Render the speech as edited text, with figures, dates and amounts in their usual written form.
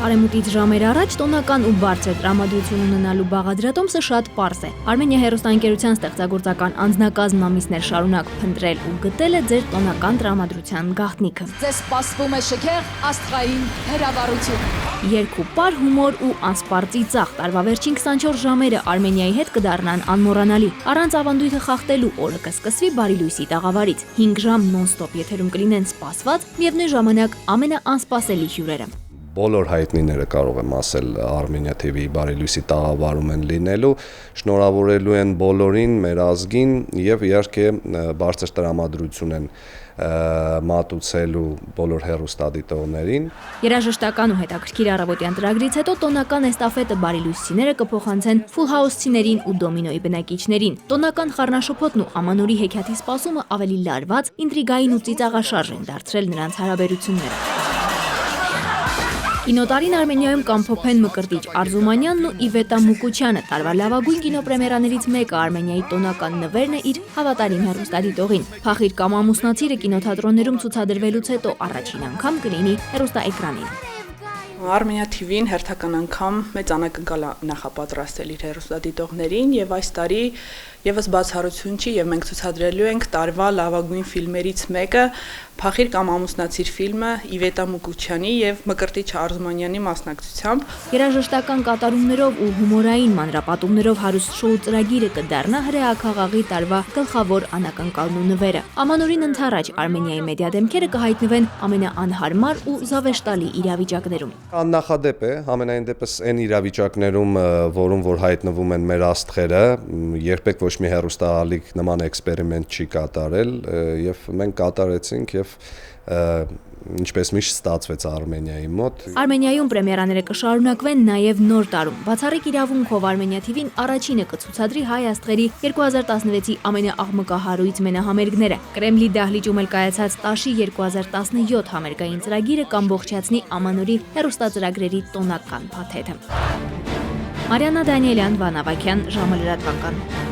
Արեմուտից ժամեր առաջ տոնական ու բարձր տրամադրություն ունենալու բաղադրատոմսը շատ պարզ է։ Armenia հեռուստաընկերության ստեղծագործական անձնակազմն ամիսներ շարունակ փնտրել ու գտել է ձեր տոնական տրամադրության գաղտնիքը։ Ձեզ սպասվում է շքեղ աստղային հրավառություն։ Երկու հումոր ու անսպառ ծիծաղ տարվա վերջին 24 ժամերը Armenia-ի հետ կդառնան անմոռանալի։ Առանց ավանդույթը խախտելու օրը կսկսվի բարի լույսի տաղավարից։ 5 ժամ նոն-ստոպ եթերում կլինեն սպասված, միևնույն ժամանակ ամենաանսպասելի հյուրերը։ Բոլոր հայտնիները կարող եմ ասել Armenia TV-ի բարի լույսի տաղավարում են լինելու, շնորհավորելու են բոլորին, մեր ազգին եւ իհարկե բարձր տրամադրություն են մատուցելու բոլոր հեռուստադիտողներին։ Երաժշտական ու հետաքրքիր առավոտյան ծրագրից հետո տոնական էստաֆետը բարի լույսիները կփոխանցեն Full House-ցիներին ու Դոմինոյի բնակիչներին։ Տոնական խառնաշփոթն ու ամանորի հեքիաթի սպասումը ավելի լարված, ինտրիգային ու ծիծաղաշարժ են դարձրել նրանց հարաբերությունները։ Կինոտարին Armenia-ում կամփոփեն Մկրտիչ Արզումանյանն ու Իվետա Մուկուչյանը։ Տարվա լավագույն կինոպրեմիերաներից մեկը Armenia-ի տոնական նվերն է իր հավատարիմ հեռուստադիտողին։ Փախիր կամ ամուսնացիրը կինոթատրոններում ցուցադրվելուց հետո առաջին անգամ կլինի հեռուստաէկրանին։ Armenia TV-ն հերթական անգամ մեծանակը գալ նախապատրաստել իր հեռուստադիտողներին եւ այս տարի եւս բացառություն չի եւ մենք ցուցադրելու ենք տարվա լավագույն ֆիլմերից մեկը Փախիր կամ ամուսնացիր ֆիլմը Իվետա Մուկուչյանի եւ Մկրտիչ Արզումանյանի մասնակցությամբ։ Երաժշտական կատարումներով ու հումորային մանրապատումներով հարուստ շոու ծրագիրը կդառնա հրեաքաղաղի տարվա գլխավոր անակնկալն ու նվերը։ Ամանորին ընդառաջ Armenia-ի մեդիա դեմքերը կհայտնվեն ամենաանհարմար ու զավեշտալի իրավիճակներում։ Աննախադեպ է, համենայն դեպս այն իրավիճակներում, որում որ հայտնվում են մեր աստղերը, երբեք ոչ մի հեռուստաալիք նման էքսպերիմենտ չի կատարել եւ մենք կատարեցինք եւ ինչպես միշտ ստացվեց Armenia-ի մոտ։ Armenia-ում պրեմիերաները կշարունակվեն նաև նոր տարում։ Բացառիկ իրավունքով Armenia TV-ն առաջինը կցուցադրի հայ աստղերի 2016-ի ամենաաղմկահարույց մենահամերգները։ Կրեմլի դահլիճում էլ կայացած Տաշի 2017 համերգային ծրագիրը կամբողջացնի Ամանորի հեռուստածրագրերի տոնական փաթեթը։ Մարիաննա Դանիելյան, Վան Ավագյան, ժամը լրատվական։